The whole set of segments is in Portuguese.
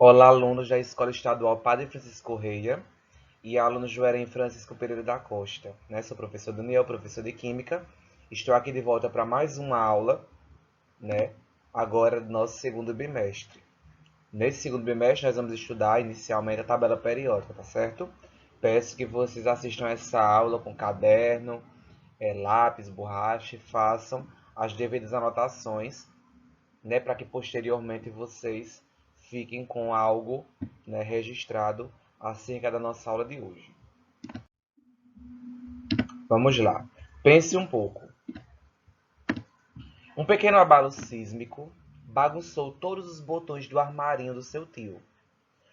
Olá, alunos da Escola Estadual Padre Francisco Correia e alunos do EREM Francisco Pereira da Costa. Sou o professor Daniel, professor de Química. Estou aqui de volta para mais uma aula, né? Agora do nosso segundo bimestre. Nesse segundo bimestre, nós vamos estudar inicialmente a tabela periódica, tá certo? Peço que vocês assistam essa aula com caderno, lápis, borracha e façam as devidas anotações, para que posteriormente vocês fiquem com algo, registrado acerca da nossa aula de hoje. Vamos lá. Pense um pouco. Um pequeno abalo sísmico bagunçou todos os botões do armarinho do seu tio.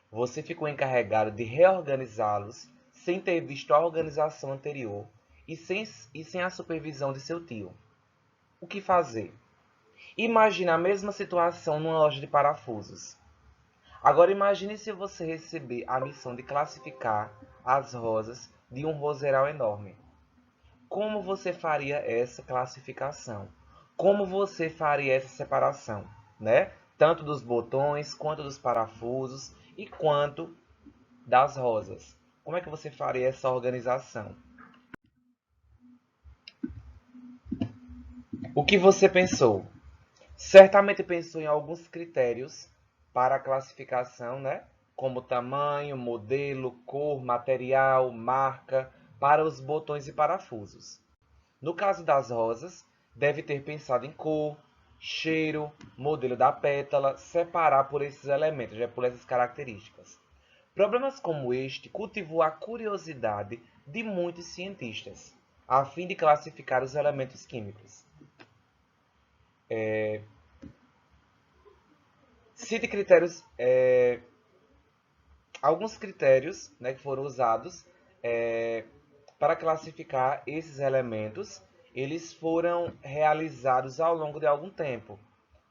Você ficou encarregado de reorganizá-los sem ter visto a organização anterior e sem a supervisão de seu tio. O que fazer? Imagine a mesma situação numa loja de parafusos. Agora imagine se você receber a missão de classificar as rosas de um roseral enorme. Como você faria essa classificação? Como você faria essa separação, Tanto dos botões, quanto dos parafusos e quanto das rosas. Como é que você faria essa organização? O que você pensou? Certamente pensou em alguns critérios para a classificação, Como tamanho, modelo, cor, material, marca, para os botões e parafusos. No caso das rosas, deve ter pensado em cor, cheiro, modelo da pétala, separar por esses elementos, por essas características. Problemas como este cultivou a curiosidade de muitos cientistas, a fim de classificar os elementos químicos. Cite critérios, alguns critérios, que foram usados para classificar esses elementos. Eles foram realizados ao longo de algum tempo,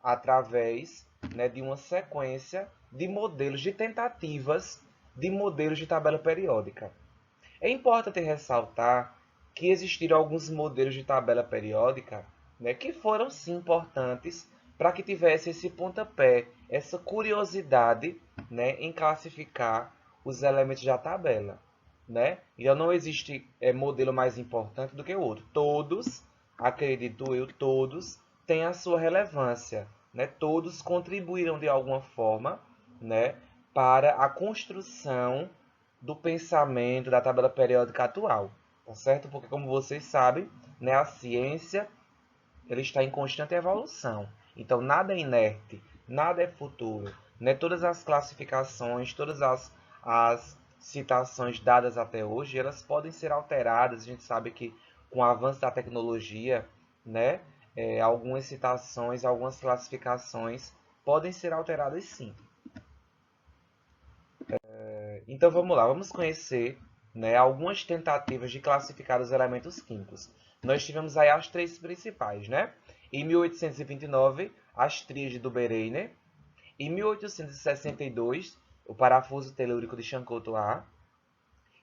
através, de uma sequência de modelos, de tentativas de modelos de tabela periódica. É importante ressaltar que existiram alguns modelos de tabela periódica, que foram sim importantes para que tivesse esse pontapé, essa curiosidade, em classificar os elementos da tabela. Então não existe modelo mais importante do que o outro. Todos, acredito eu, todos têm a sua relevância. Todos contribuíram de alguma forma, para a construção do pensamento da tabela periódica atual, tá certo? Porque, como vocês sabem, a ciência ela está em constante evolução. Então, nada é inerte, nada é futuro. Todas as classificações, todas as citações dadas até hoje, elas podem ser alteradas. A gente sabe que, com o avanço da tecnologia, algumas citações, algumas classificações podem ser alteradas sim. Então vamos lá, vamos conhecer, algumas tentativas de classificar os elementos químicos. Nós tivemos aí as três principais, Em 1829, as tríades do Bereiner. Em 1862, o parafuso telúrico de Chancotois.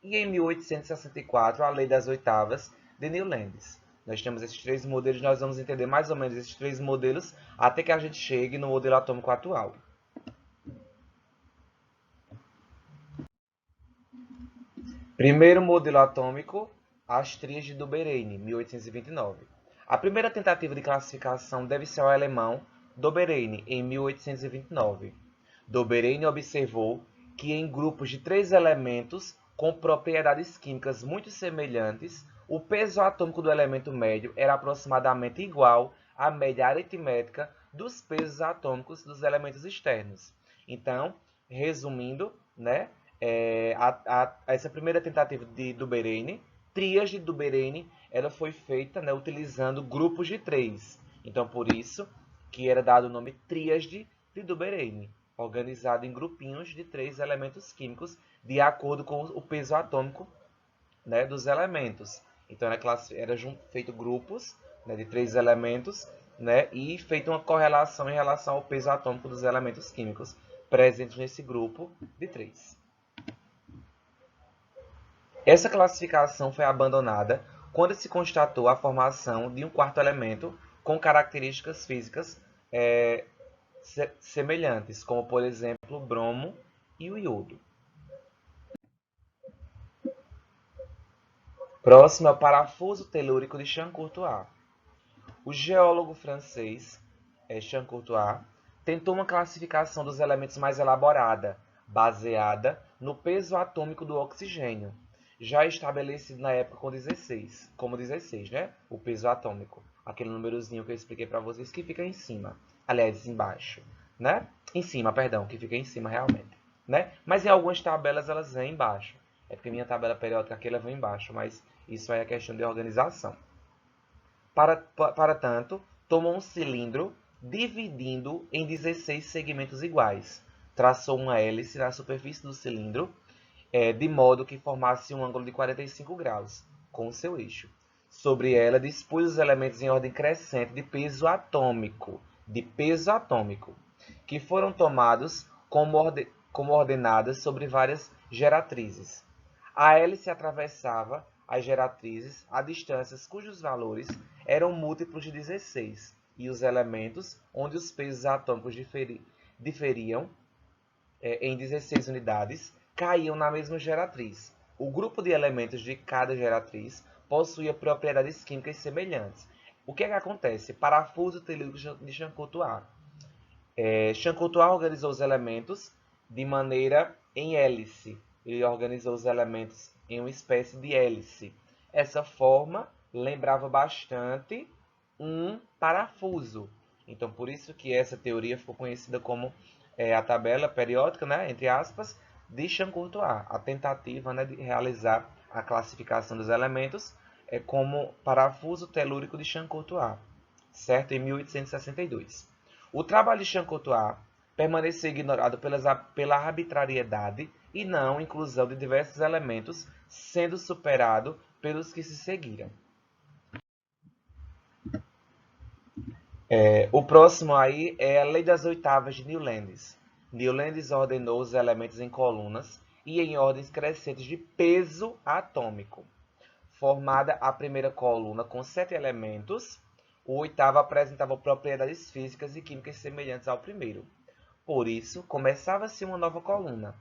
E em 1864, a lei das oitavas de Newlands. Nós temos esses três modelos, nós vamos entender mais ou menos esses três modelos até que a gente chegue no modelo atômico atual. Primeiro modelo atômico, as tríades do Bereiner, 1829. A primeira tentativa de classificação deve ser ao alemão Dobereine, em 1829. Dobereine observou que em grupos de três elementos com propriedades químicas muito semelhantes, o peso atômico do elemento médio era aproximadamente igual à média aritmética dos pesos atômicos dos elementos externos. Então, resumindo, essa primeira tentativa de Dobereine, tríade de Dobereine, ela foi feita, utilizando grupos de três. Então, por isso que era dado o nome tríade de Dobereine, organizado em grupinhos de três elementos químicos, de acordo com o peso atômico, dos elementos. Então, era feito grupos, de três elementos, e feita uma correlação em relação ao peso atômico dos elementos químicos presentes nesse grupo de três. Essa classificação foi abandonada quando se constatou a formação de um quarto elemento com características físicas semelhantes, como por exemplo o bromo e o iodo. Próximo é o parafuso telúrico de Champ-Courtois. O geólogo francês Champ-Courtois tentou uma classificação dos elementos mais elaborada, baseada no peso atômico do oxigênio, já estabelecido na época como 16, né? O peso atômico, aquele númerozinho que eu expliquei para vocês que fica em cima, aliás, embaixo, né? Em cima, perdão, que fica em cima realmente, né? Mas em algumas tabelas elas vêm embaixo. É porque minha tabela periódica aqui ela vem embaixo, mas isso aí é questão de organização. Para tanto, tomou um cilindro, dividindo em 16 segmentos iguais. Traçou uma hélice na superfície do cilindro, de modo que formasse um ângulo de 45 graus, com o seu eixo. Sobre ela, dispôs os elementos em ordem crescente de peso atômico, que foram tomados como ordenadas sobre várias geratrizes. A hélice atravessava as geratrizes a distâncias cujos valores eram múltiplos de 16, e os elementos onde os pesos atômicos diferiam em 16 unidades caíam na mesma geratriz. O grupo de elementos de cada geratriz possuía propriedades químicas semelhantes. O que é que acontece? Parafuso telúrico de Champ-Courtois. Champ-Courtois organizou os elementos de maneira em hélice. Ele organizou os elementos em uma espécie de hélice. Essa forma lembrava bastante um parafuso. Então, por isso que essa teoria ficou conhecida como a tabela periódica, né, entre aspas, de Champ-Courtois. A tentativa, né, de realizar a classificação dos elementos como parafuso telúrico de Champ-Courtois, certo? Em 1862. O trabalho de Champ-Courtois permaneceu ignorado pela arbitrariedade e não inclusão de diversos elementos, sendo superado pelos que se seguiram. O próximo aí é a Lei das Oitavas de Newlands. Newlands ordenou os elementos em colunas e em ordens crescentes de peso atômico. Formada a primeira coluna com 7 elementos, o oitavo apresentava propriedades físicas e químicas semelhantes ao primeiro. Por isso, começava-se uma nova coluna.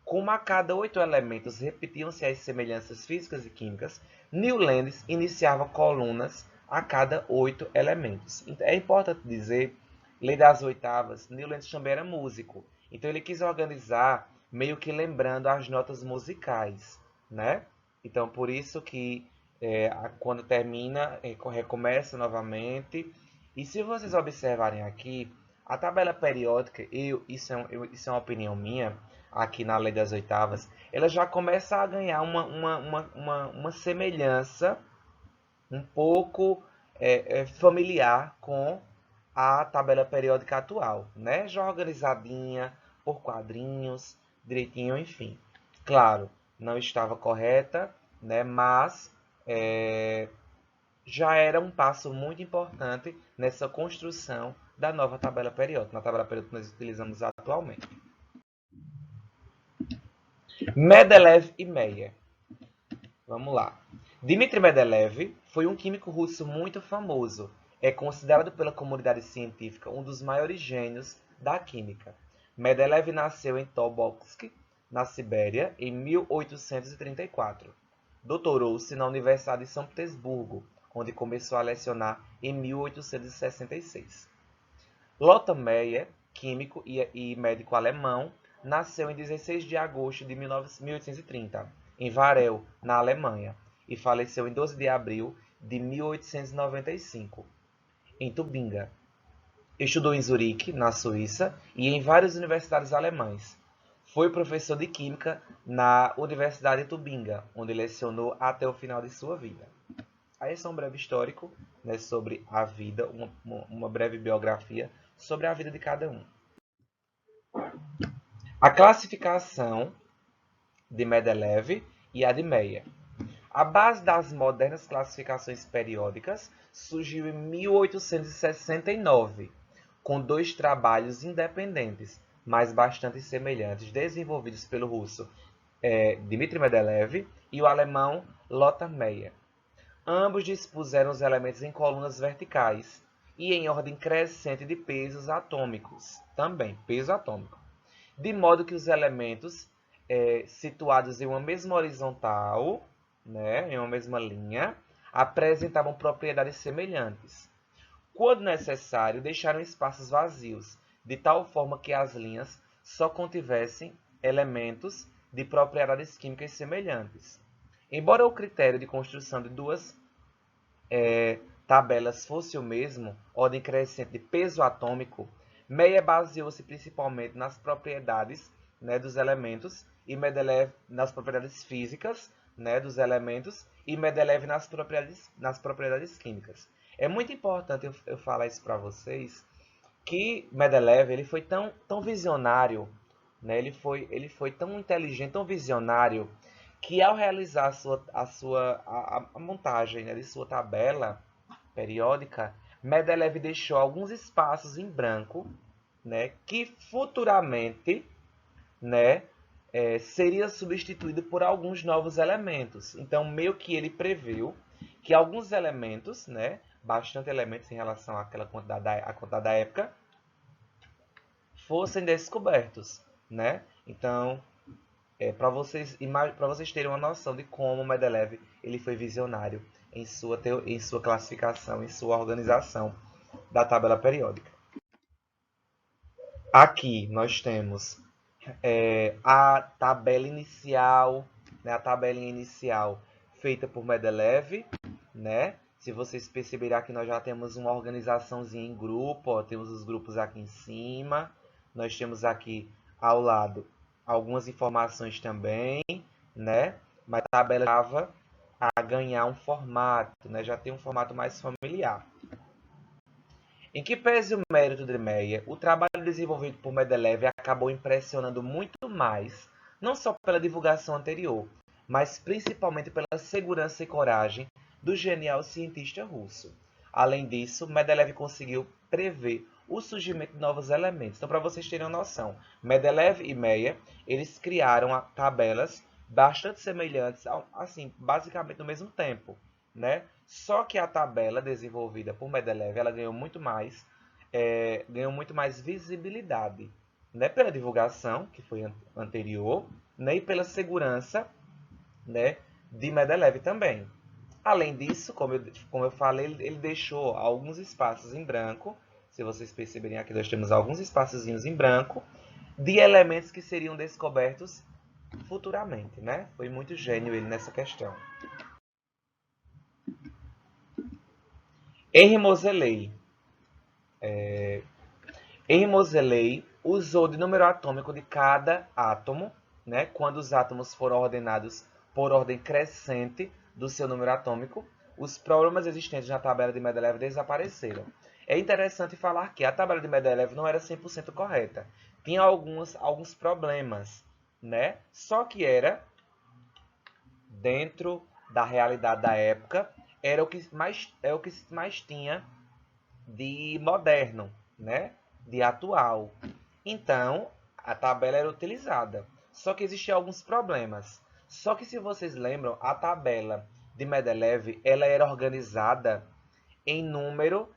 Como a cada 8 elementos repetiam-se as semelhanças físicas e químicas, Newlands iniciava colunas a cada 8 elementos. É importante dizer, lei das oitavas, Newlands também era músico. Então ele quis organizar meio que lembrando as notas musicais, né? Então por isso que quando termina, recomeça novamente. E se vocês observarem aqui, a tabela periódica, isso é uma opinião minha, aqui na Lei das Oitavas, ela já começa a ganhar uma semelhança um pouco familiar com a tabela periódica atual, né? Já organizadinha, por quadrinhos, direitinho, enfim. Claro, não estava correta, né? Mas já era um passo muito importante nessa construção da nova tabela periódica, na tabela periódica que nós utilizamos atualmente. Mendeleev e Meyer. Vamos lá. Dmitry Mendeleev foi um químico russo muito famoso. É considerado pela comunidade científica um dos maiores gênios da química. Mendeleev nasceu em Tobolsk, na Sibéria, em 1834. Doutorou-se na Universidade de São Petersburgo, onde começou a lecionar em 1866. Lothar Meyer, químico e médico alemão, nasceu em 16 de agosto de 1830, em Varel, na Alemanha, e faleceu em 12 de abril de 1895, em Tubinga. Estudou em Zurique, na Suíça, e em várias universidades alemãs. Foi professor de química na Universidade de Tubinga, onde lecionou até o final de sua vida. Aí esse é um breve histórico, né, sobre a vida, uma breve biografia sobre a vida de cada um. A classificação de Mendeleev e a de Meyer. A base das modernas classificações periódicas surgiu em 1869, com 2 trabalhos independentes, mas bastante semelhantes, desenvolvidos pelo russo Dmitry Mendeleev e o alemão Lothar Meyer. Ambos dispuseram os elementos em colunas verticais e em ordem crescente de pesos atômicos, também, peso atômico. De modo que os elementos situados em uma mesma horizontal, né, em uma mesma linha, apresentavam propriedades semelhantes. Quando necessário, deixaram espaços vazios, de tal forma que as linhas só contivessem elementos de propriedades químicas semelhantes. Embora o critério de construção de duas tabelas fosse o mesmo, ordem crescente de peso atômico, Meyer baseou-se principalmente nas propriedades, né, dos elementos e Mendeleev nas propriedades físicas, né, dos elementos e Mendeleev nas propriedades químicas. É muito importante eu falar isso para vocês, que Mendeleev ele foi tão visionário, né, ele foi tão inteligente, tão visionário, que ao realizar a montagem, né, de sua tabela periódica, Mendeleev deixou alguns espaços em branco, né, que futuramente, né, seria substituído por alguns novos elementos. Então, meio que ele previu que alguns elementos, né, bastante elementos em relação àquela quantidade da época, fossem descobertos, né? Então, para vocês terem uma noção de como Mendeleev ele foi visionário em sua classificação, em sua organização da tabela periódica. Aqui nós temos a tabela inicial, né, a tabelinha inicial feita por Mendeleev, né? Se vocês perceberem aqui, nós já temos uma organizaçãozinha em grupo, ó, temos os grupos aqui em cima, nós temos aqui ao lado algumas informações também, né? Mas a tabela estava a ganhar um formato, né? Já tem um formato mais familiar. Em que pese o mérito de Meyer, o trabalho desenvolvido por Mendeleev acabou impressionando muito mais, não só pela divulgação anterior, mas principalmente pela segurança e coragem do genial cientista russo. Além disso, Mendeleev conseguiu prever o surgimento de novos elementos. Então, para vocês terem uma noção, Mendeleev e Meyer, eles criaram tabelas bastante semelhantes, assim, basicamente no mesmo tempo, né? Só que a tabela desenvolvida por Mendeleev, ela ganhou muito mais visibilidade, né? Pela divulgação, que foi anterior, né? E pela segurança, né? De Mendeleev também. Além disso, como eu falei, ele deixou alguns espaços em branco. Se vocês perceberem aqui, nós temos alguns espaçozinhos em branco de elementos que seriam descobertos futuramente, né? Foi muito gênio ele nessa questão. Henri Moseley. Henri Moseley usou de número atômico de cada átomo, né, quando os átomos foram ordenados por ordem crescente do seu número atômico, os problemas existentes na tabela de Mendeleev desapareceram. É interessante falar que a tabela de Mendeleev não era 100% correta. Tinha alguns problemas, né? Só que era dentro da realidade da época, era o que mais tinha de moderno, né? De atual. Então, a tabela era utilizada. Só que existiam alguns problemas. Só que se vocês lembram, a tabela de Mendeleev, ela era organizada em número,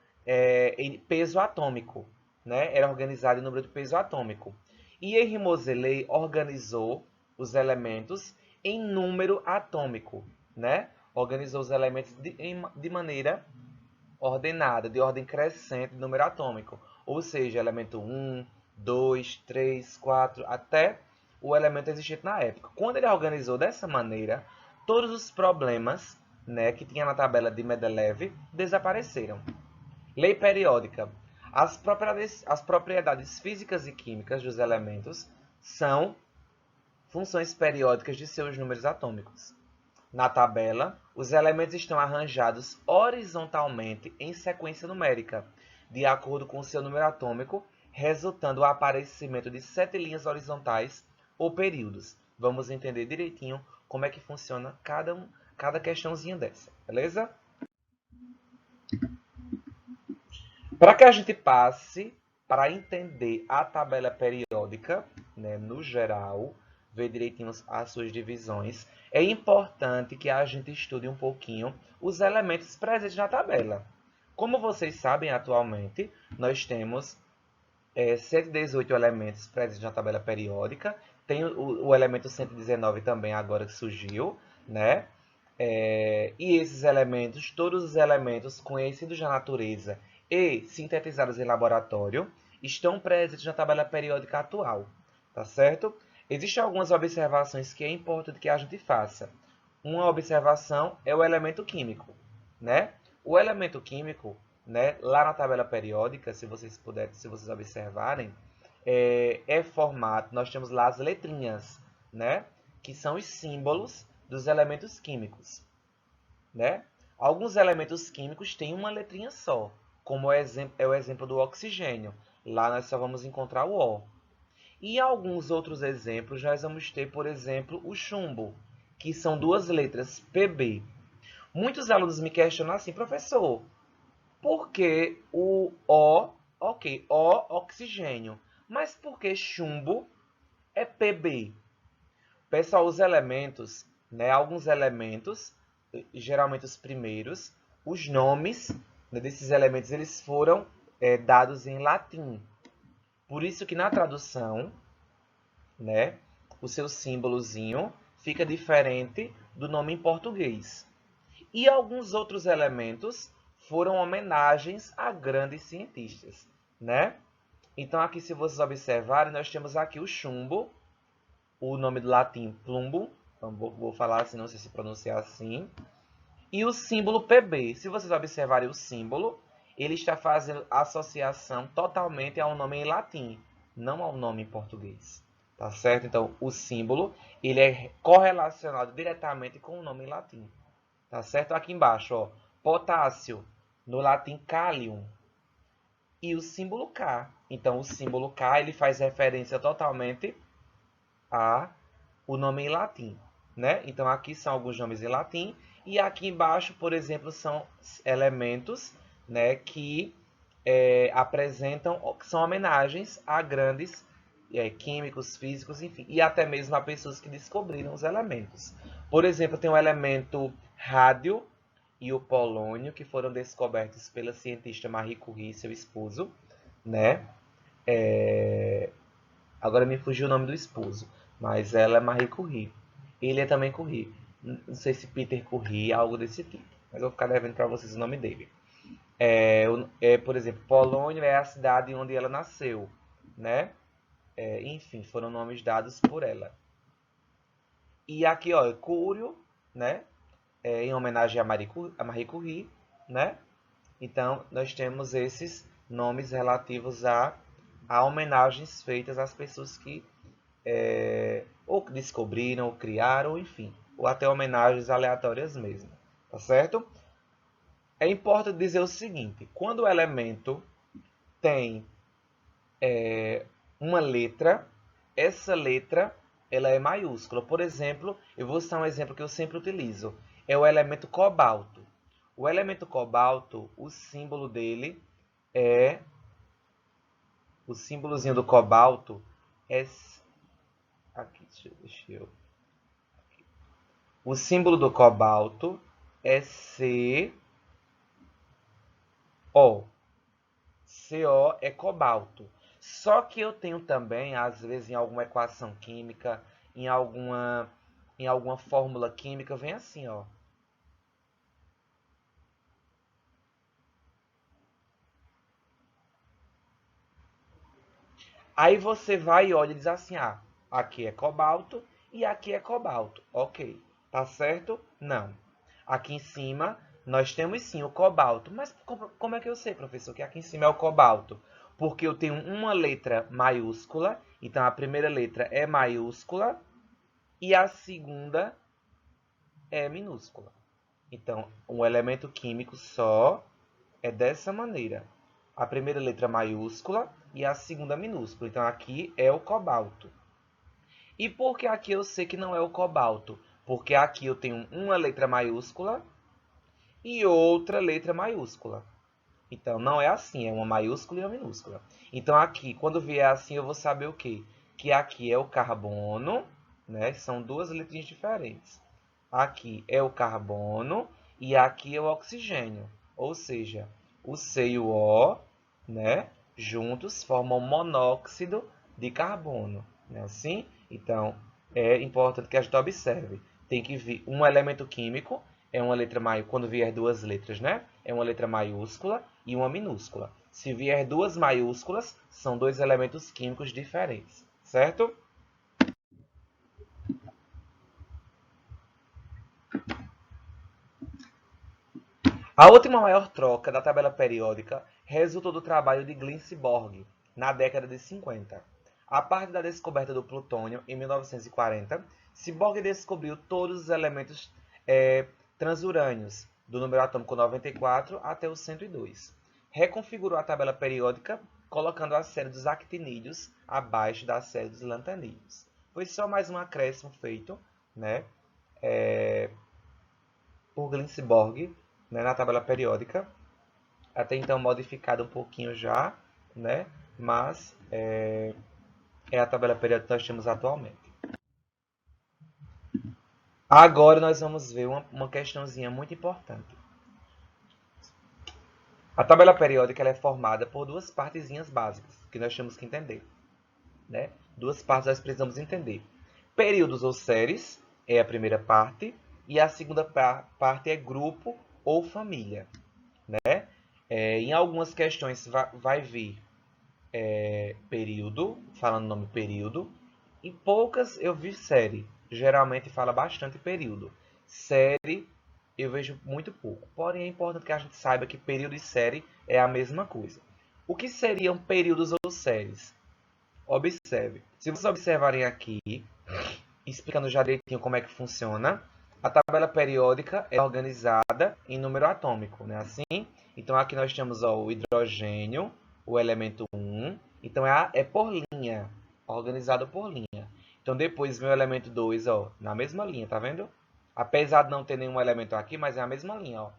em peso atômico, né? Era organizada em número de peso atômico. E Henri Moseley organizou os elementos em número atômico, né? Organizou os elementos de maneira ordenada, de ordem crescente de número atômico. Ou seja, elemento 1, 2, 3, 4, até o elemento existente na época. Quando ele organizou dessa maneira, todos os problemas, né, que tinha na tabela de Mendeleev desapareceram. Lei periódica. As propriedades físicas e químicas dos elementos são funções periódicas de seus números atômicos. Na tabela, os elementos estão arranjados horizontalmente em sequência numérica, de acordo com seu número atômico, resultando o aparecimento de 7 linhas horizontais ou períodos. Vamos entender direitinho como é que funciona cada questãozinha dessa, beleza? Para que a gente passe para entender a tabela periódica, né, no geral, ver direitinho as suas divisões, é importante que a gente estude um pouquinho os elementos presentes na tabela. Como vocês sabem, atualmente, nós temos 118 elementos presentes na tabela periódica. Tem o elemento 119 também agora que surgiu, né? E esses elementos, todos os elementos conhecidos da natureza e sintetizados em laboratório, estão presentes na tabela periódica atual, tá certo? Existem algumas observações que é importante que a gente faça. Uma observação é o elemento químico, né? O elemento químico, né, lá na tabela periódica, se vocês puderem, se vocês observarem, formado, nós temos lá as letrinhas, né, que são os símbolos dos elementos químicos, né? Alguns elementos químicos têm uma letrinha só, como é o exemplo do oxigênio. Lá nós só vamos encontrar o O. E alguns outros exemplos, nós vamos ter, por exemplo, o chumbo, que são duas letras, PB. Muitos alunos me questionam assim, professor, por que o O, ok, O, oxigênio, mas por que chumbo é PB? Pessoal, os elementos, né, alguns elementos, geralmente os primeiros, os nomes, né, desses elementos eles foram dados em latim. Por isso que na tradução, né, o seu símbolozinho fica diferente do nome em português. E alguns outros elementos foram homenagens a grandes cientistas, né? Então aqui, se vocês observarem, nós temos aqui o chumbo, o nome do latim plumbum, então vou falar assim, não sei se pronunciar assim, e o símbolo PB. Se vocês observarem o símbolo, ele está fazendo associação totalmente ao nome em latim, não ao nome em português. Tá certo? Então, o símbolo ele é correlacionado diretamente com o nome em latim. Tá certo? Aqui embaixo, ó, potássio, no latim kalium, e o símbolo K. Então, o símbolo K ele faz referência totalmente a o nome em latim, né? Então, aqui são alguns nomes em latim e aqui embaixo, por exemplo, são elementos, né, que apresentam, que são homenagens a grandes químicos, físicos, enfim, e até mesmo a pessoas que descobriram os elementos. Por exemplo, tem o elemento rádio e o polônio, que foram descobertos pela cientista Marie Curie e seu esposo, né? Agora me fugiu o nome do esposo, mas ela é Marie Curie. Ele é também Curie. Não sei se Peter Curie, algo desse tipo. Mas eu vou ficar devendo para vocês o nome dele. Por exemplo, Polônia é a cidade onde ela nasceu, né? Enfim, foram nomes dados por ela. E aqui, ó, Cúrio, né? Em homenagem a Marie Curie, né? Então, nós temos esses nomes relativos a homenagens feitas às pessoas que ou descobriram, ou criaram, enfim, ou até homenagens aleatórias mesmo, tá certo? É importante dizer o seguinte, quando o elemento tem uma letra, essa letra ela é maiúscula. Por exemplo, eu vou citar um exemplo que eu sempre utilizo, é o elemento cobalto. O elemento cobalto, o símbolo dele é, o símbolozinho do cobalto é, aqui, deixa eu o símbolo do cobalto é CO. CO é cobalto. Só que eu tenho também, às vezes, em alguma equação química, em alguma fórmula química, vem assim, ó. Aí você vai e olha e diz assim, ah, aqui é cobalto e aqui é cobalto. Ok, tá certo? Não. Aqui em cima nós temos sim o cobalto. Mas como é que eu sei, professor, que aqui em cima é o cobalto? Porque eu tenho uma letra maiúscula, então a primeira letra é maiúscula e a segunda é minúscula. Então, um elemento químico só é dessa maneira. A primeira letra maiúscula e a segunda minúscula. Então, aqui é o cobalto. E por que aqui eu sei que não é o cobalto? Porque aqui eu tenho uma letra maiúscula e outra letra maiúscula. Então, não é assim, é uma maiúscula e uma minúscula. Então, aqui, quando vier assim, eu vou saber o quê? Que aqui é o carbono, né? São duas letrinhas diferentes. Aqui é o carbono e aqui é o oxigênio. Ou seja, O C e o O, né, juntos formam monóxido de carbono, né, assim? Então, é importante que a gente observe. Tem que vir um elemento químico, é uma letra maiúscula, quando vier duas letras, né? É uma letra maiúscula e uma minúscula. Se vier duas maiúsculas, são dois elementos químicos diferentes, certo? A última maior troca da tabela periódica resultou do trabalho de Glenn-Borg na década de 50. A partir da descoberta do plutônio em 1940, Borg descobriu todos os elementos transurânios, do número atômico 94 até o 102. Reconfigurou a tabela periódica, colocando a série dos actinídeos abaixo da série dos lantanídeos. Foi só mais um acréscimo feito, né, por Glenn-Borg, né, na tabela periódica, até então modificada um pouquinho já, né, mas é a tabela periódica que nós temos atualmente. Agora nós vamos ver uma questãozinha muito importante. A tabela periódica ela é formada por duas partezinhas básicas, que nós temos que entender. Né? Duas partes nós precisamos entender. Períodos ou séries é a primeira parte, e a segunda parte é grupo ou família. Né? Em algumas questões vai vir período, falando o nome período, e poucas eu vi série. Geralmente fala bastante período. Série eu vejo muito pouco. Porém, é importante que a gente saiba que período e série é a mesma coisa. O que seriam períodos ou séries? Observe. Se vocês observarem aqui, explicando já direitinho como é que funciona, a tabela periódica é organizada em número atômico, né? Assim, então aqui nós temos ó, o hidrogênio, o elemento 1, então é por linha, organizado por linha. Então depois vem o elemento 2, ó, na mesma linha, tá vendo? Apesar de não ter nenhum elemento aqui, mas é a mesma linha, ó.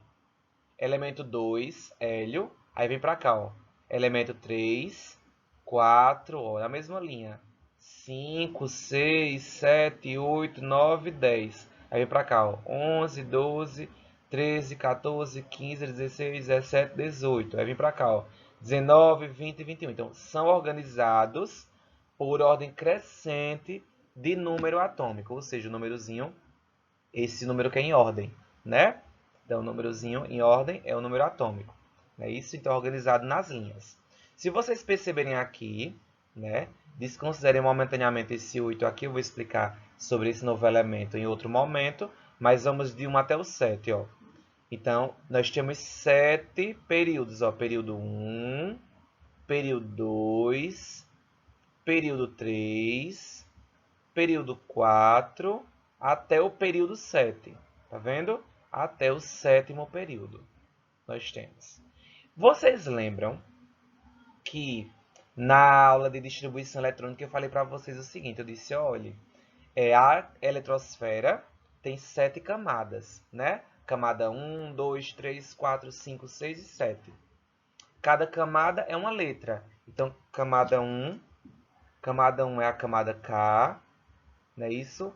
Elemento 2, hélio, aí vem para cá, ó. Elemento 3, 4, ó, na mesma linha. 5, 6, 7, 8, 9, 10. Aí vem para cá, ó. 11, 12, 13, 14, 15, 16, 17, 18. Aí vem para cá, ó. 19, 20 e 21. Então, são organizados por ordem crescente de número atômico, ou seja, o númerozinho, esse número que é em ordem, né? Então, o númerozinho em ordem é o número atômico. É isso, então, organizado nas linhas. Se vocês perceberem aqui, né, desconsiderem momentaneamente esse 8 aqui, eu vou explicar sobre esse novo elemento em outro momento, mas vamos de 1 até o 7, ó. Então, nós temos 7 períodos, ó. Período 1, período 2, período 3, período 4, até o período 7. Tá vendo? Até o sétimo período nós temos. Vocês lembram que na aula de distribuição eletrônica eu falei para vocês o seguinte, eu disse, olha, a eletrosfera tem 7 camadas, né? Camada 1, 2, 3, 4, 5, 6 e 7. Cada camada é uma letra. Então, camada 1 é a camada K, não é isso?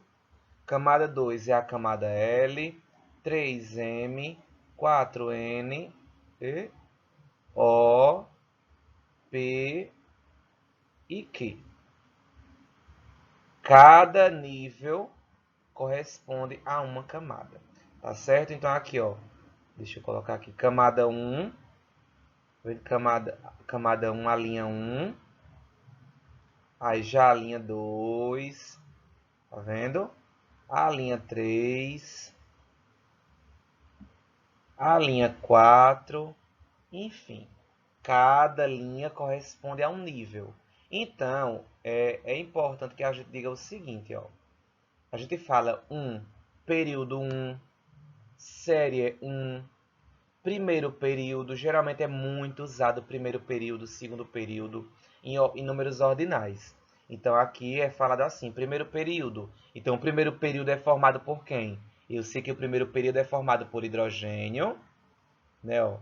Camada 2 é a camada L, 3M, 4N, E, O, P e Q. Cada nível corresponde a uma camada, tá certo? Então aqui, ó, deixa eu colocar aqui, camada 1, camada 1, a linha 1, aí já a linha 2, tá vendo? A linha 3, a linha 4, enfim, cada linha corresponde a um nível. Então, é importante que a gente diga o seguinte, ó. A gente fala período 1, série 1, primeiro período. Geralmente é muito usado o primeiro período, segundo período, em números ordinais. Então, aqui é falado assim, primeiro período. Então, o primeiro período é formado por quem? Eu sei que o primeiro período é formado por hidrogênio, né, ó,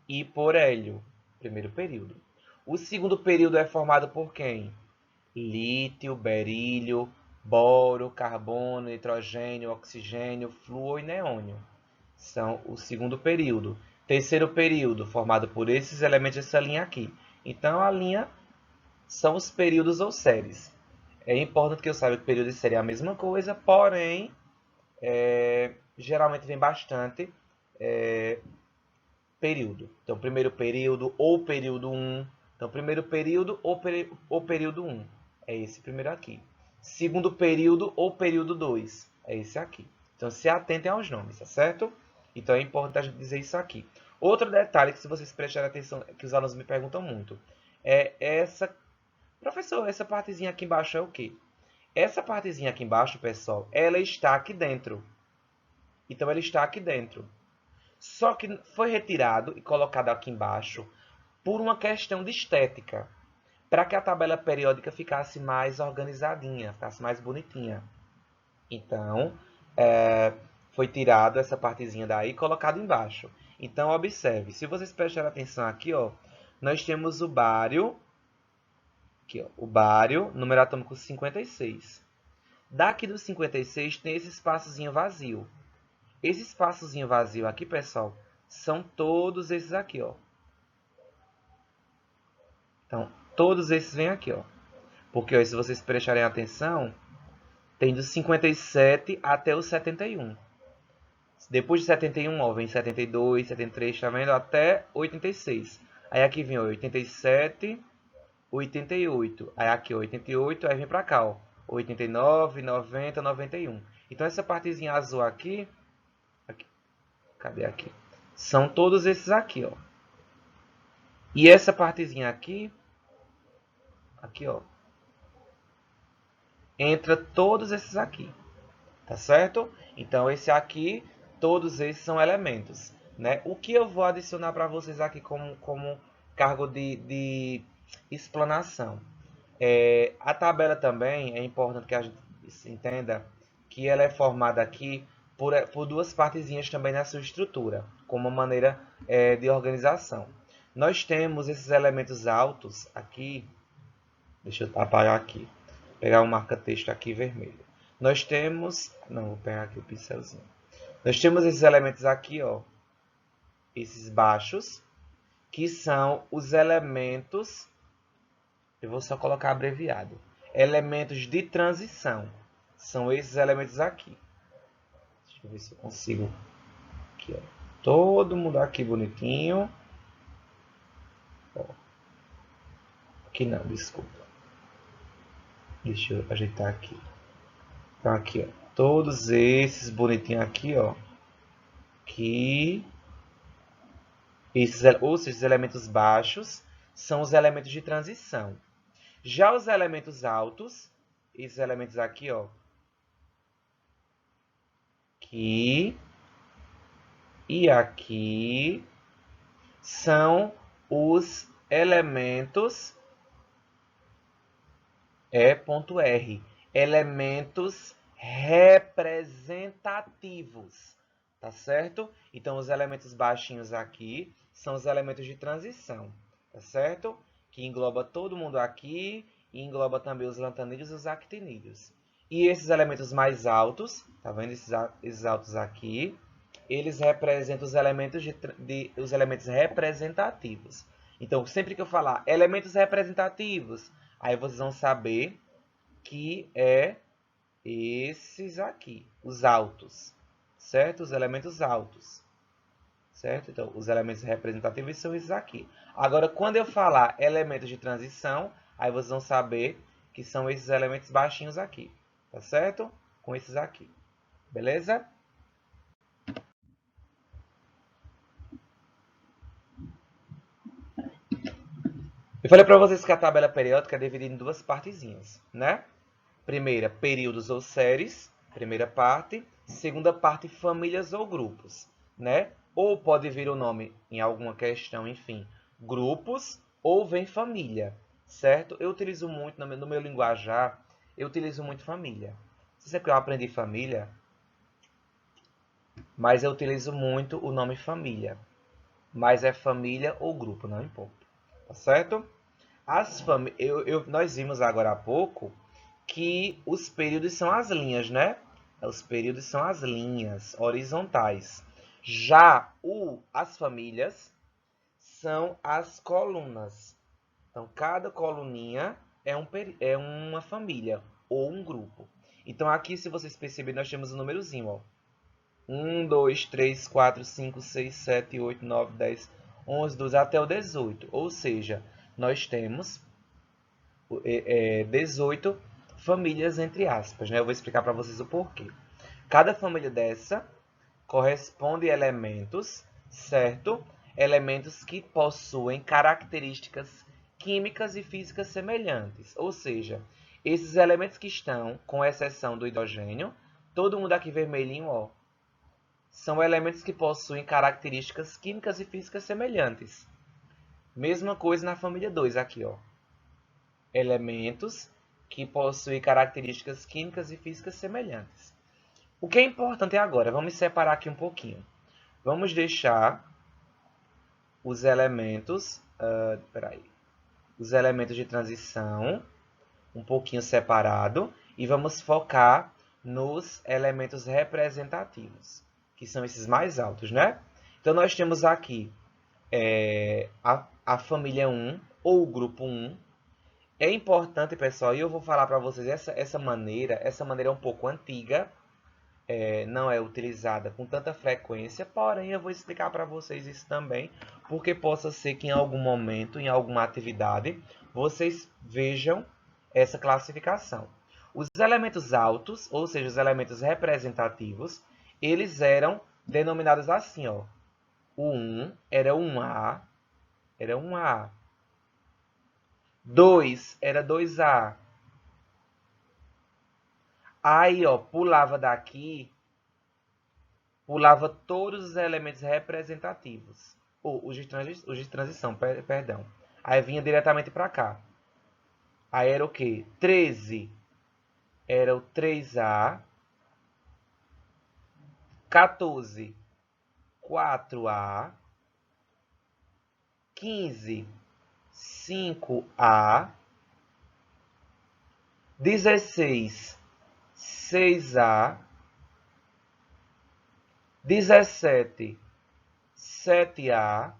e por hélio, primeiro período. O segundo período é formado por quem? Lítio, berílio, boro, carbono, nitrogênio, oxigênio, flúor e neônio. São o segundo período. Terceiro período, formado por esses elementos dessa linha aqui. Então, a linha são os períodos ou séries. É importante que eu saiba que período e série é a mesma coisa, porém, geralmente vem bastante período. Então, primeiro período ou período 1. Então, primeiro período ou período 1. É esse primeiro aqui. Segundo período ou período 2. É esse aqui. Então, se atentem aos nomes, tá certo? Então, é importante a gente dizer isso aqui. Outro detalhe que, se vocês prestarem atenção, que os alunos me perguntam muito, é essa... Professor, essa partezinha aqui embaixo é o quê? Essa partezinha aqui embaixo, pessoal, ela está aqui dentro. Então, ela está aqui dentro. Só que foi retirado e colocado aqui embaixo por uma questão de estética, para que a tabela periódica ficasse mais organizadinha, ficasse mais bonitinha. Então, foi tirado essa partezinha daí e colocado embaixo. Então, observe, se vocês prestarem atenção aqui, ó, nós temos o bário, aqui, ó, o bário, número atômico 56. Daqui do 56 tem esse espaçozinho vazio. Esse espaçozinho vazio aqui, pessoal, são todos esses aqui, ó. Então, todos esses vêm aqui, ó. Porque, ó, se vocês prestarem atenção, tem do 57 até o 71. Depois de 71, ó, vem 72, 73, tá vendo? Até 86. Aí aqui vem, ó, 87, 88. Aí aqui, ó, 88, aí vem pra cá, ó. 89, 90, 91. Então, essa partezinha azul aqui, cadê aqui? São todos esses aqui, ó. E essa partezinha aqui, ó, entra todos esses aqui, tá certo? Então, esse aqui, todos esses são elementos, né? O que eu vou adicionar para vocês aqui como cargo de explanação? A tabela também, é importante que a gente entenda que ela é formada aqui por duas partezinhas também na sua estrutura, como uma maneira de organização. Nós temos esses elementos altos aqui, deixa eu apagar aqui, pegar um marca-texto aqui vermelho. Nós temos, não, vou pegar aqui o pincelzinho. Nós temos esses elementos aqui, ó, esses baixos, que são os elementos, eu vou só colocar abreviado, elementos de transição. São esses elementos aqui. Deixa eu ver se eu consigo. Aqui, ó. Todo mundo aqui bonitinho. Ó. Aqui não, desculpa. Deixa eu ajeitar aqui. Então aqui, ó. Todos esses bonitinhos aqui, ó. Que esses elementos baixos são os elementos de transição. Já os elementos altos, esses elementos aqui, ó, aqui e aqui, são os elementos E.R, elementos representativos, tá certo? Então, os elementos baixinhos aqui são os elementos de transição, tá certo? Que engloba todo mundo aqui e engloba também os lantanídeos e os actinídeos. E esses elementos mais altos, tá vendo esses altos aqui? Eles representam os elementos representativos. Então, sempre que eu falar elementos representativos, aí vocês vão saber que é esses aqui, os altos, certo? Os elementos altos, certo? Então, os elementos representativos são esses aqui. Agora, quando eu falar elementos de transição, aí vocês vão saber que são esses elementos baixinhos aqui, tá certo? Com esses aqui, beleza? Eu falei para vocês que a tabela periódica é dividida em duas partezinhas, né? Primeira, períodos ou séries, primeira parte. Segunda parte, famílias ou grupos, né? Ou pode vir o nome em alguma questão, enfim, grupos, ou vem família, certo? Eu utilizo muito, no meu linguajar, eu utilizo muito família. Você sabe que eu aprendi família, mas eu utilizo muito o nome família. Mas é família ou grupo, não importa, tá certo? Nós vimos agora há pouco que os períodos são as linhas, né? Os períodos são as linhas horizontais. Já as famílias são as colunas. Então, cada coluninha é uma família ou um grupo. Então, aqui, se vocês perceberem, nós temos um númerozinho, ó. 1, 2, 3, 4, 5, 6, 7, 8, 9, 10, 11, 12, até o 18. Ou seja, nós temos 18 famílias, entre aspas, né? Eu vou explicar para vocês o porquê. Cada família dessa corresponde a elementos, certo? Elementos que possuem características químicas e físicas semelhantes. Ou seja, esses elementos que estão, com exceção do hidrogênio, todo mundo aqui vermelhinho, ó, são elementos que possuem características químicas e físicas semelhantes. Mesma coisa na família 2 aqui, ó. Elementos que possuem características químicas e físicas semelhantes. O que é importante agora, vamos separar aqui um pouquinho. Vamos deixar os elementos, os elementos de transição um pouquinho separado e vamos focar nos elementos representativos, que são esses mais altos, né? Então, nós temos aqui a família 1, ou o grupo 1. É importante, pessoal, e eu vou falar para vocês, essa maneira é um pouco antiga, não é utilizada com tanta frequência, porém eu vou explicar para vocês isso também, porque possa ser que em algum momento, em alguma atividade, vocês vejam essa classificação. Os elementos altos, ou seja, os elementos representativos, eles eram denominados assim, ó. O 1 era 1A, era 1A. 2 era 2A. Aí, ó, pulava daqui, pulava todos os elementos representativos. Ou os de transição, perdão. Aí vinha diretamente para cá. Aí era o quê? 13 era o 3A. 14, 4A. 15, 5A. 16, 6A. 17, 7A.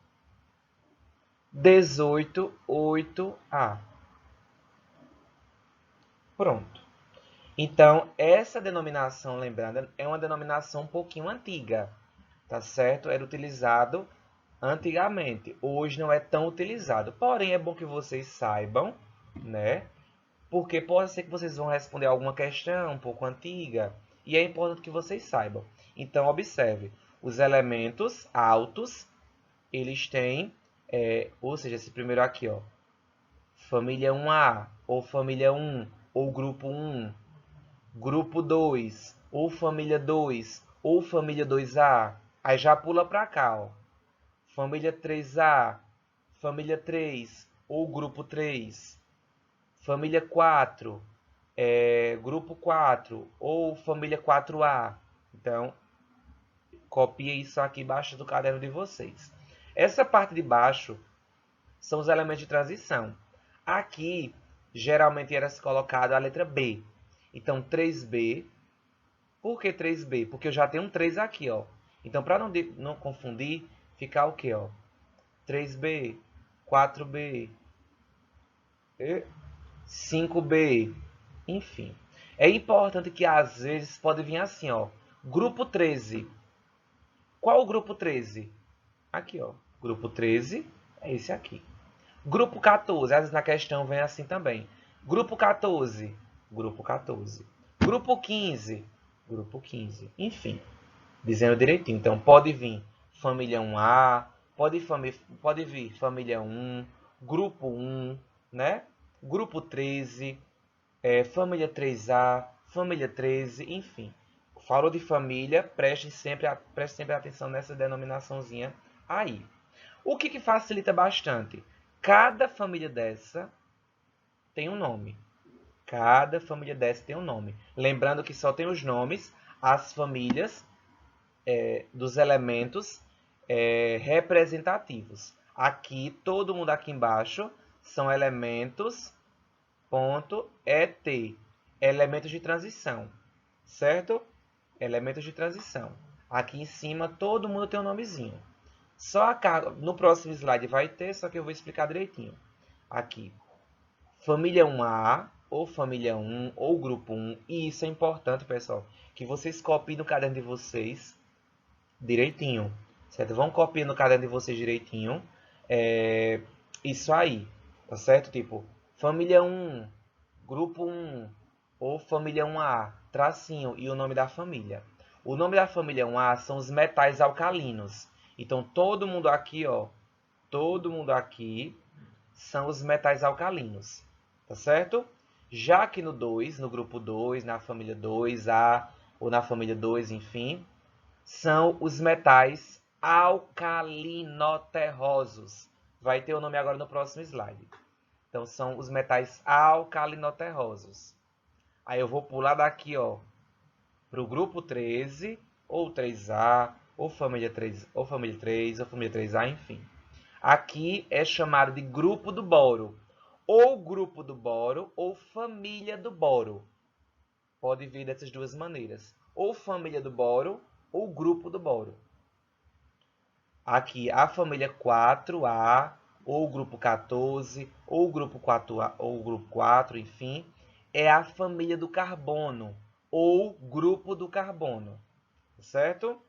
18, 8A. Pronto. Então, essa denominação, lembrando, é uma denominação um pouquinho antiga, tá certo? Era utilizado antigamente. Hoje não é tão utilizado. Porém, é bom que vocês saibam, né? Porque pode ser que vocês vão responder alguma questão um pouco antiga. E é importante que vocês saibam. Então, observe. Os elementos altos, eles têm, ou seja, esse primeiro aqui, ó, família 1A, ou família 1, ou grupo 1, grupo 2, ou família 2, ou família 2A. Aí já pula para cá, ó. Família 3A, família 3, ou grupo 3. Família 4, grupo 4, ou família 4A. Então, copie isso aqui embaixo do caderno de vocês. Essa parte de baixo são os elementos de transição. Aqui, geralmente era colocado a letra B. Então, 3B. Por que 3B? Porque eu já tenho um 3 aqui, ó. Então, para não confundir, ficar o quê, ó? 3B, 4B, 5B, enfim. É importante que às vezes pode vir assim, ó. Grupo 13. Qual o grupo 13? Aqui, ó. Grupo 13 é esse aqui. Grupo 14, às vezes na questão vem assim também. Grupo 14, grupo 14. Grupo 15, grupo 15. Enfim, dizendo direitinho. Então, pode vir família 1A, pode vir família 1, grupo 1, né? Grupo 13, família 3A, família 13, enfim. Falou de família, preste sempre atenção nessa denominaçãozinha aí. O que facilita bastante? Cada família dessa tem um nome. Cada família dessa tem um nome. Lembrando que só tem os nomes, as famílias dos elementos representativos. Aqui, todo mundo aqui embaixo são elementos, ponto, ET, elementos de transição, certo? Elementos de transição. Aqui em cima, todo mundo tem um nomezinho. Só a carga, no próximo slide vai ter, só que eu vou explicar direitinho. Aqui, família 1A, ou família 1, ou grupo 1. E isso é importante, pessoal, que vocês copiem no caderno de vocês direitinho, certo? Vão copiando no caderno de vocês direitinho. Isso aí, tá certo? Tipo, família 1, grupo 1, ou família 1A, tracinho e o nome da família. O nome da família 1A são os metais alcalinos. Então, todo mundo aqui, ó, todo mundo aqui são os metais alcalinos, tá certo? Já que no 2, no grupo 2, na família 2A, ou na família 2, enfim, são os metais alcalinoterrosos. Vai ter o nome agora no próximo slide. Então, são os metais alcalinoterrosos. Aí eu vou pular daqui, ó, para o grupo 13, ou 3A, ou família 3, ou família 3, ou família 3A, enfim. Aqui é chamado de grupo do boro, ou grupo do boro, ou família do boro. Pode vir dessas duas maneiras, ou família do boro, ou grupo do boro. Aqui a família 4A, ou grupo 14, ou grupo 4A, ou grupo 4, enfim, é a família do carbono, ou grupo do carbono, certo?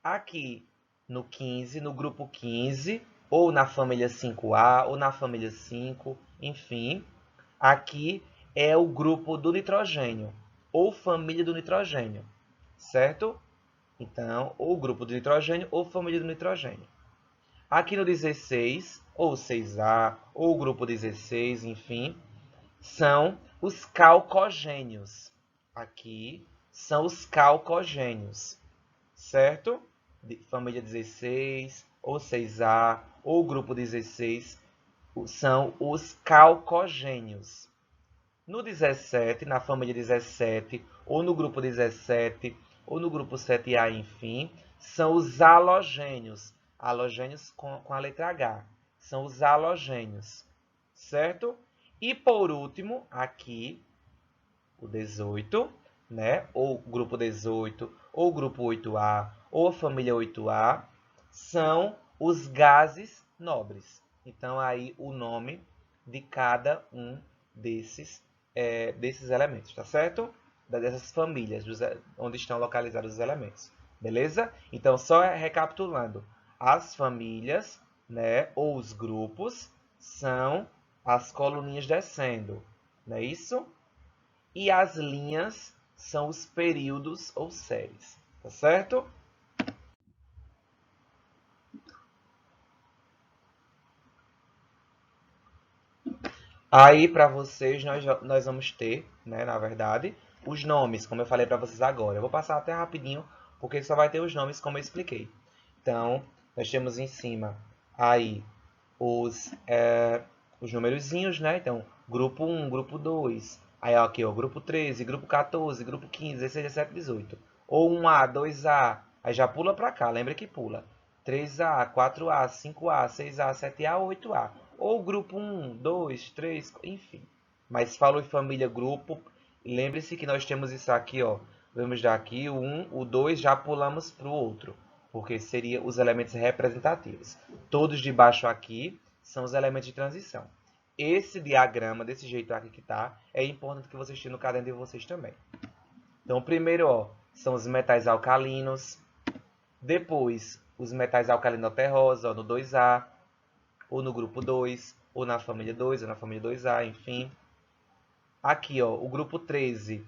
Aqui no 15, no grupo 15, ou na família 5A, ou na família 5, enfim, aqui é o grupo do nitrogênio, ou família do nitrogênio, certo? Então, ou grupo do nitrogênio, ou família do nitrogênio. Aqui no 16, ou 6A, ou grupo 16, enfim, são os calcogênios. Aqui são os calcogênios, certo? Família 16, ou 6A, ou grupo 16, são os calcogênios. No 17, na família 17, ou no grupo 17, ou no grupo 7A, enfim, são os halogênios. Halogênios com a letra H. São os halogênios, certo? E por último, aqui, o 18, né? Ou grupo 18, ou grupo 8A, ou família 8A, são os gases nobres. Então, aí o nome de cada um desses elementos, tá certo? Dessas famílias, onde estão localizados os elementos. Beleza? Então, só recapitulando. As famílias, né, ou os grupos, são as coluninhas descendo. Não é isso? E as linhas são os períodos ou séries. Tá certo? Aí, para vocês, nós vamos ter, né, na verdade, os nomes, como eu falei para vocês agora. Eu vou passar até rapidinho, porque só vai ter os nomes como eu expliquei. Então, nós temos em cima aí os numerozinhos, né? Então, grupo 1, grupo 2. Aí, aqui, ó, grupo 13, grupo 14, grupo 15, 16, 17, 18. Ou 1A, 2A. Aí já pula para cá, lembra que pula. 3A, 4A, 5A, 6A, 7A, 8A. Ou grupo 1, 2, 3, enfim. Mas falou em família, grupo. Lembre-se que nós temos isso aqui, ó. Vamos dar aqui o 1, o 2, já pulamos para o outro. Porque seriam os elementos representativos. Todos de baixo aqui são os elementos de transição. Esse diagrama, desse jeito aqui que tá, é importante que vocês tenham no caderno de vocês também. Então, primeiro, ó, são os metais alcalinos. Depois, os metais alcalinoterrosos, ó, no 2A, ou no grupo 2, ou na família 2, ou na família 2A, enfim. Aqui, ó, o grupo 13,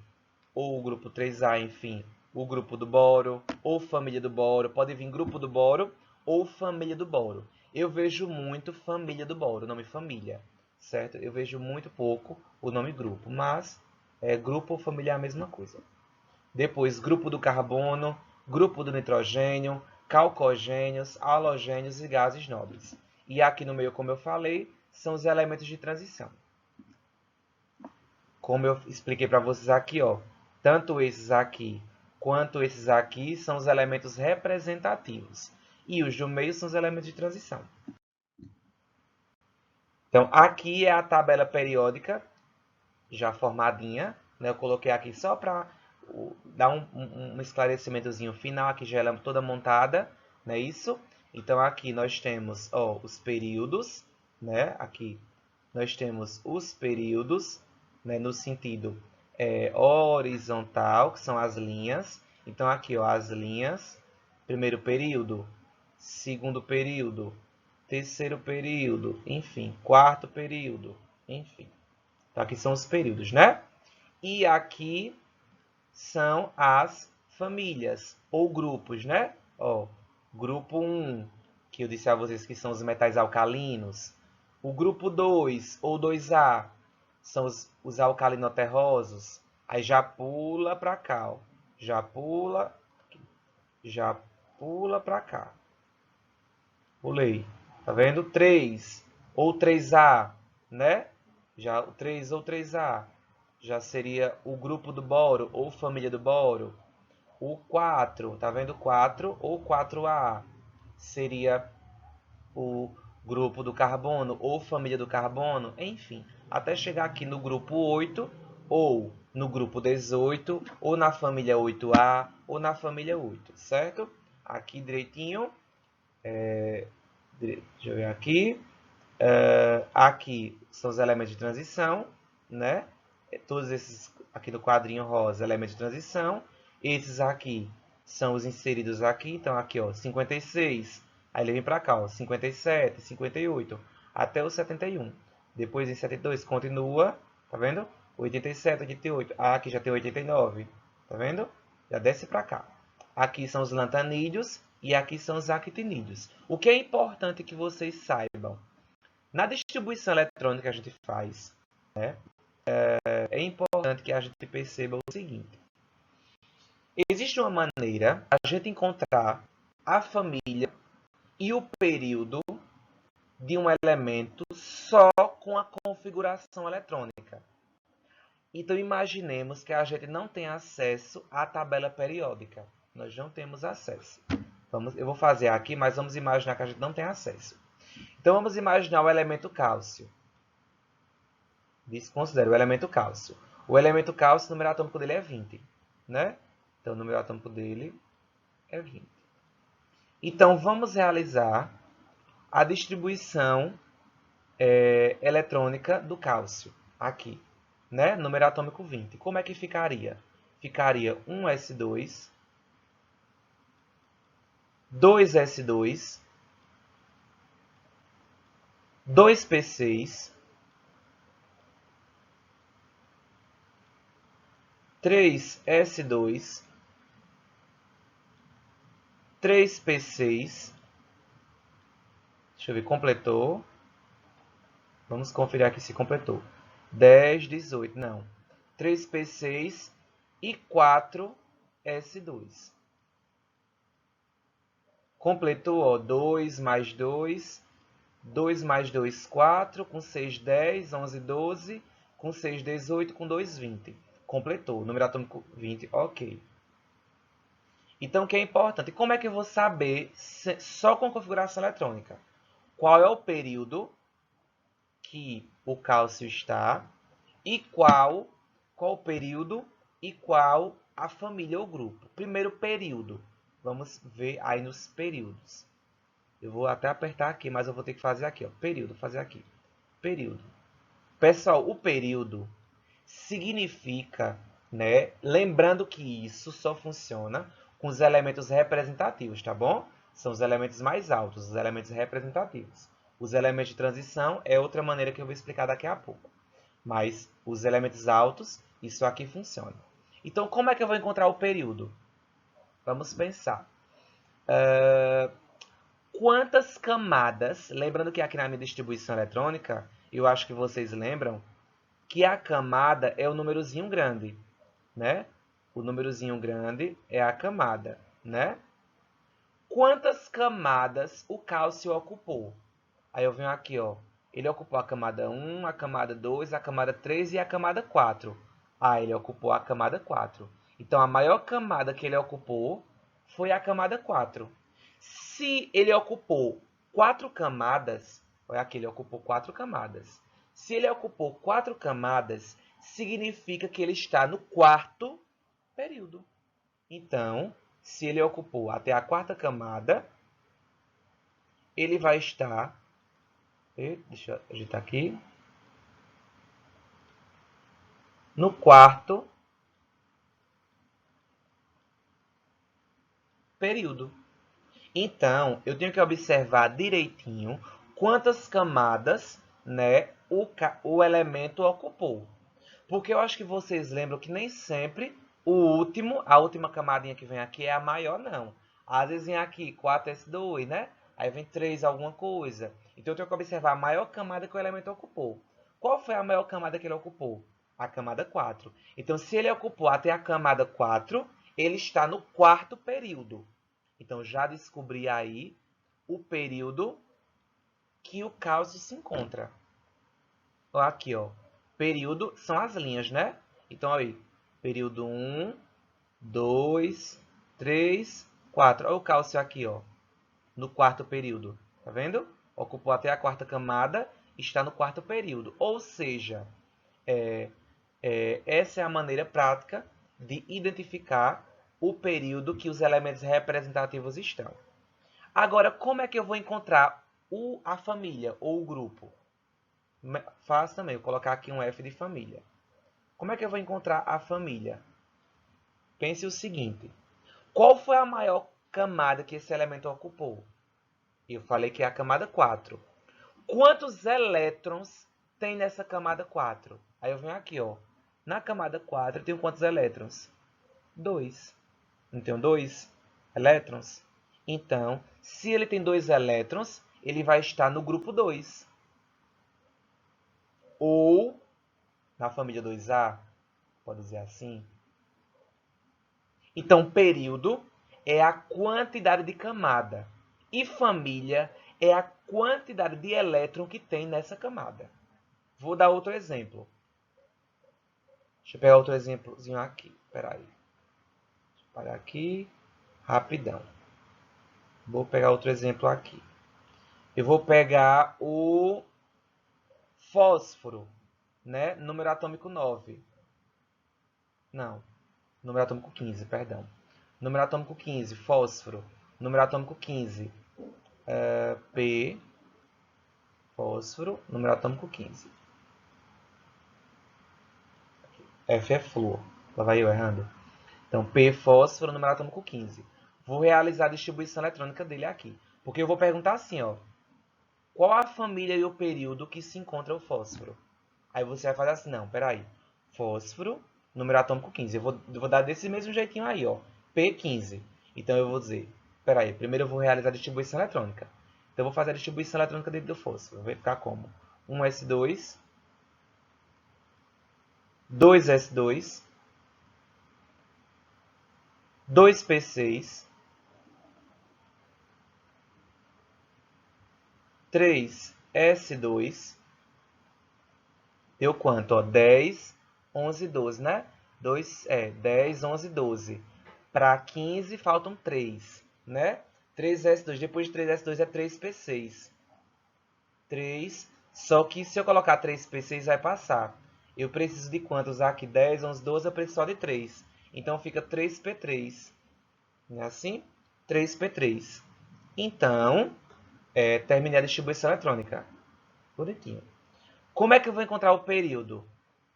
ou o grupo 3A, enfim, o grupo do boro, ou família do boro. Pode vir grupo do boro ou família do boro. Eu vejo muito família do boro, o nome família, certo? Eu vejo muito pouco o nome grupo, mas grupo ou família é a mesma coisa. Depois, grupo do carbono, grupo do nitrogênio, calcogênios, halogênios e gases nobres. E aqui no meio, como eu falei, são os elementos de transição. Como eu expliquei para vocês aqui, ó, tanto esses aqui quanto esses aqui são os elementos representativos. E os do meio são os elementos de transição. Então, aqui é a tabela periódica já formadinha, né? Eu coloquei aqui só para dar um esclarecimentozinho final, aqui já ela é toda montada, não é isso? Então aqui nós temos os períodos, né? Aqui nós temos os períodos, né? No sentido horizontal, que são as linhas. Então aqui as linhas, primeiro período, segundo período, terceiro período, enfim, quarto período, enfim. Então aqui são os períodos, né? E aqui são as famílias ou grupos, né? Grupo 1, que eu disse a vocês que são os metais alcalinos. O grupo 2 ou 2A são os alcalinoterrosos. Aí já pula para cá, ó. Já pula para cá. Pulei. Tá vendo? 3 ou 3A, né? Já o 3 ou 3A já seria o grupo do boro ou família do boro. O 4, tá vendo? 4 ou 4A seria o grupo do carbono ou família do carbono, enfim, até chegar aqui no grupo 8 ou no grupo 18 ou na família 8A ou na família 8, certo? Aqui direitinho, deixa eu ver aqui, aqui são os elementos de transição, né? Todos esses aqui no quadrinho rosa, elementos de transição. Esses aqui são os inseridos aqui. Então, aqui, ó, 56. Aí ele vem para cá, ó, 57, 58, até o 71. Depois, em 72, continua, tá vendo? 87, 88. Ah, aqui já tem 89, tá vendo? Já desce para cá. Aqui são os lantanídeos e aqui são os actinídeos. O que é importante que vocês saibam? Na distribuição eletrônica que a gente faz, né, é importante que a gente perceba o seguinte. Existe uma maneira a gente encontrar a família e o período de um elemento só com a configuração eletrônica. Então, imaginemos que a gente não tem acesso à tabela periódica. Nós não temos acesso. Eu vou fazer aqui, mas vamos imaginar que a gente não tem acesso. Então, vamos imaginar o elemento cálcio. Desconsidera o elemento cálcio. O elemento cálcio, o número atômico dele é 20, né? Então, o número atômico dele é 20. Então, vamos realizar a distribuição eletrônica do cálcio, aqui, né? Número atômico 20. Como é que ficaria? Ficaria 1s2, 2s2, 2p6, 3s2, 3p6, deixa eu ver, completou. Vamos conferir aqui se completou. 10, 18, não. 3p6 e 4s2. Completou, ó, 2 mais 2, 2 mais 2, 4, com 6, 10, 11, 12, com 6, 18, com 2, 20. Completou, número atômico 20, ok. Então, o que é importante? Como é que eu vou saber, só com configuração eletrônica, qual é o período que o cálcio está e qual o período e qual a família ou grupo? Primeiro período. Vamos ver aí nos períodos. Eu vou até apertar aqui, mas eu vou ter que fazer aqui, ó. Período, fazer aqui. Período. Pessoal, o período significa, né? Lembrando que isso só funciona com os elementos representativos, tá bom? São os elementos mais altos, os elementos representativos. Os elementos de transição é outra maneira que eu vou explicar daqui a pouco. Mas os elementos altos, isso aqui funciona. Então, como é que eu vou encontrar o período? Vamos pensar. Quantas camadas, lembrando que aqui na minha distribuição eletrônica, eu acho que vocês lembram, que a camada é o númerozinho grande, né? O númerozinho grande é a camada, né? Quantas camadas o cálcio ocupou? Aí eu venho aqui, ó. Ele ocupou a camada 1, a camada 2, a camada 3 e a camada 4. Ah, ele ocupou a camada 4. Então, a maior camada que ele ocupou foi a camada 4. Se ele ocupou 4 camadas, olha aqui, ele ocupou 4 camadas. Se ele ocupou 4 camadas, significa que ele está no quarto período. Então, se ele ocupou até a quarta camada, ele vai estar... Deixa eu ajeitar aqui. No quarto período. Então, eu tenho que observar direitinho quantas camadas, né, o elemento ocupou. Porque eu acho que vocês lembram que nem sempre a última camadinha que vem aqui é a maior, não. Às vezes vem aqui 4s2, né? Aí vem 3 alguma coisa. Então eu tenho que observar a maior camada que o elemento ocupou. Qual foi a maior camada que ele ocupou? A camada 4. Então, se ele ocupou até a camada 4, ele está no quarto período. Então, já descobri aí o período que o cálcio se encontra. Aqui, ó. Período são as linhas, né? Então, aí. Período 1, 2, 3, 4. Olha o cálcio aqui, ó. No quarto período. Tá vendo? Ocupou até a quarta camada, está no quarto período. Ou seja, essa é a maneira prática de identificar o período que os elementos representativos estão. Agora, como é que eu vou encontrar a família ou o grupo? Fácil também, eu vou colocar aqui um F de família. Como é que eu vou encontrar a família? Pense o seguinte. Qual foi a maior camada que esse elemento ocupou? Eu falei que é a camada 4. Quantos elétrons tem nessa camada 4? Aí eu venho aqui, ó. Na camada 4 eu tenho quantos elétrons? 2. Não tenho 2 elétrons? Então, se ele tem 2 elétrons, ele vai estar no grupo 2. Ou na família 2A, pode dizer assim. Então, período é a quantidade de camada. E família é a quantidade de elétron que tem nessa camada. Vou dar outro exemplo. Deixa eu pegar outro exemplozinho aqui. Espera aí. Deixa eu parar aqui. Rapidão. Vou pegar outro exemplo aqui. Eu vou pegar o fósforo, né? Número atômico 9. Não. Número atômico 15, perdão. Número atômico 15, fósforo. Número atômico 15, P, fósforo. Número atômico 15. F é flúor. Lá vai eu errando. Então, P, fósforo, número atômico 15. Vou realizar a distribuição eletrônica dele aqui. Porque eu vou perguntar assim, ó. Qual a família e o período que se encontra o fósforo? Aí você vai fazer assim, não, peraí. Fósforo, número atômico 15. Eu vou dar desse mesmo jeitinho aí, ó. P15. Então eu vou dizer, peraí, primeiro eu vou realizar a distribuição eletrônica. Então eu vou fazer a distribuição eletrônica dentro do fósforo. Vai ficar como? 1s2, 2s2, 2p6, 3s2. Deu quanto? Ó, 10, 11, 12, né? 10, 11, 12. Para 15, faltam 3, né? 3s2. Depois de 3s2 é 3p6. 3. Só que se eu colocar 3p6 vai passar. Eu preciso de quantos aqui? 10, 11, 12. Eu preciso só de 3. Então fica 3p3. Não é assim? 3p3. Então, terminei a distribuição eletrônica. Bonitinho. Como é que eu vou encontrar o período?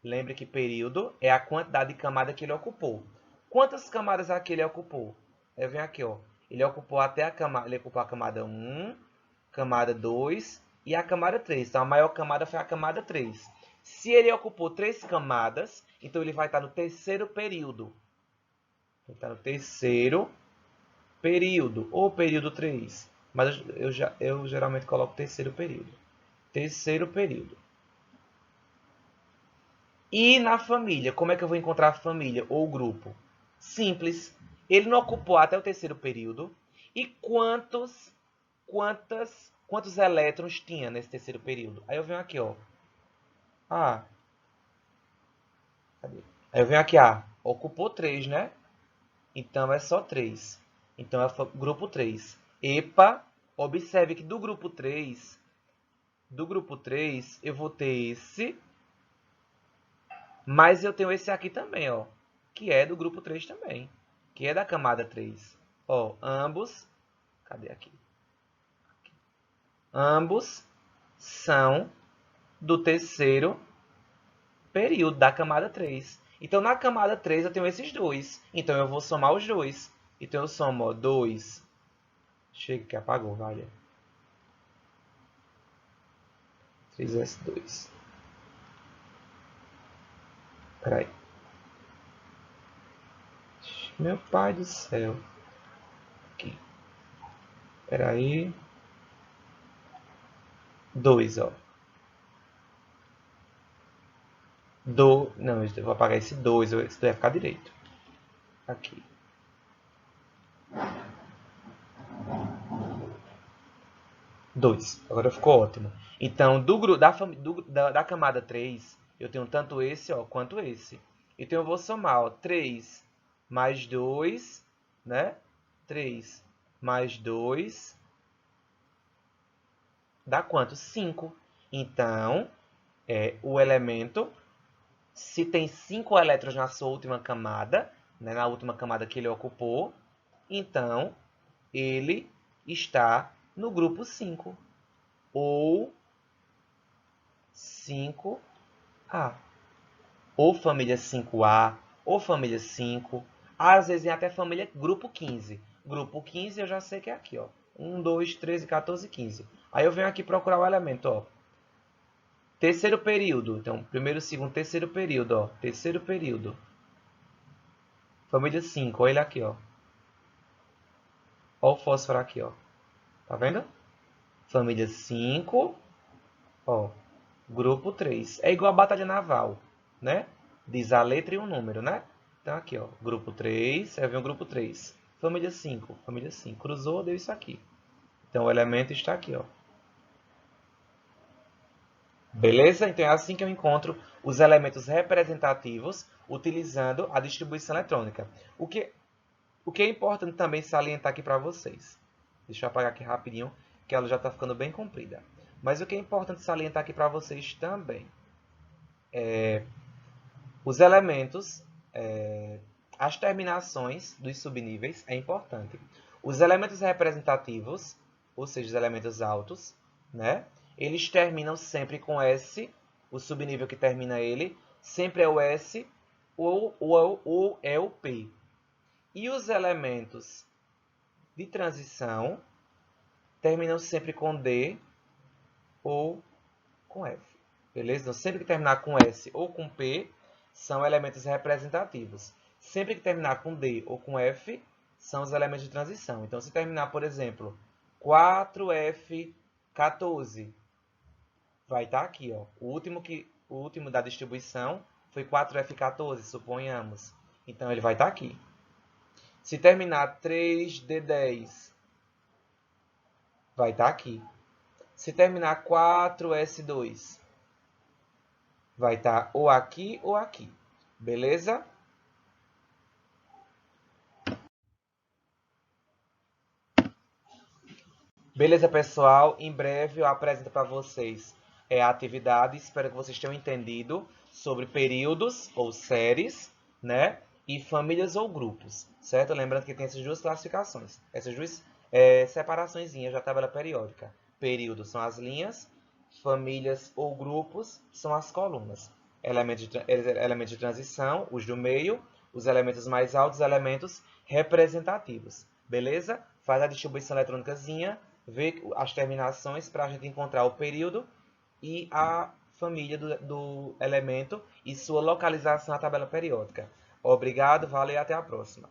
Lembre que período é a quantidade de camada que ele ocupou. Quantas camadas aqui ele ocupou? Eu venho aqui, ó. Ele ocupou até a camada, ele ocupou a camada 1, camada 2 e a camada 3. Então a maior camada foi a camada 3. Se ele ocupou 3 camadas, então ele vai estar no terceiro período. Ele está no terceiro período, ou período 3. Mas eu geralmente coloco terceiro período. Terceiro período. E na família, como é que eu vou encontrar a família ou o grupo? Simples. Ele não ocupou até o terceiro período. E quantos elétrons tinha nesse terceiro período? Aí eu venho aqui, ó. Ah, cadê? Aí eu venho aqui, ocupou 3, né? Então é só 3. Então é o grupo 3. Epa, observe que do grupo 3 eu vou ter esse, mas eu tenho esse aqui também, ó. que é do grupo 3 também, que é da camada 3. Ó, ambos, cadê aqui? Ambos são do terceiro período da camada 3. Então, na camada 3 eu tenho esses dois. Então, eu vou somar os dois. Então, eu somo 2. Chega que apagou, vale. 3S2. Peraí. Meu pai do céu. Aqui. Peraí. 2, ó. Não, eu vou apagar esse 2. Esse vai ficar direito. Aqui. Dois. Agora ficou ótimo. Então, da camada 3, eu tenho tanto esse ó, quanto esse. Então, eu vou somar ó, 3 mais 2, né? 3 mais 2 dá quanto? 5. Então, o elemento, se tem 5 elétrons na sua última camada, né, na última camada que ele ocupou, então ele está no grupo 5. Ou 5A. Ou família 5A, ou família 5. Às vezes tem até família grupo 15. Grupo 15 eu já sei que é aqui, ó. 1, 2, 13, 14, 15. Aí eu venho aqui procurar o elemento, ó. Terceiro período. Então, primeiro, segundo, terceiro período, ó. Terceiro período. Família 5, olha ele aqui, ó. Ó o fósforo aqui, ó. Tá vendo? Família 5, ó. Grupo 3. É igual a batalha naval, né? Diz a letra e o número, né? Então, aqui, ó. Grupo 3, aí vem o grupo 3. Família 5, família 5. Cruzou, deu isso aqui. Então, o elemento está aqui, ó. Beleza? Então, é assim que eu encontro os elementos representativos utilizando a distribuição eletrônica. O que é importante também salientar aqui para vocês. Deixa eu apagar aqui rapidinho, que ela já está ficando bem comprida. Mas o que é importante salientar aqui para vocês também os elementos, as terminações dos subníveis é importante. Os elementos representativos, ou seja, os elementos altos, né? Eles terminam sempre com S, o subnível que termina ele, sempre é o S ou é o P. E os elementos de transição terminam sempre com D ou com F. Beleza? Então, sempre que terminar com S ou com P, são elementos representativos. Sempre que terminar com D ou com F, são os elementos de transição. Então, se terminar, por exemplo, 4F14, vai estar aqui, ó. O último da distribuição foi 4F14, suponhamos. Então, ele vai estar aqui. Se terminar 3D10, vai estar aqui. Se terminar 4S2, vai estar ou aqui ou aqui. Beleza? Beleza, pessoal? Em breve eu apresento para vocês a atividade. Espero que vocês tenham entendido sobre períodos ou séries, né? E famílias ou grupos, certo? Lembrando que tem essas duas classificações, essas duas separaçõezinhas da tabela periódica. Períodos são as linhas, famílias ou grupos são as colunas. Elementos de transição, os do meio, os elementos mais altos, elementos representativos. Beleza? Faz a distribuição eletrônicazinha, vê as terminações para a gente encontrar o período e a família do elemento e sua localização na tabela periódica. Obrigado, valeu e até a próxima.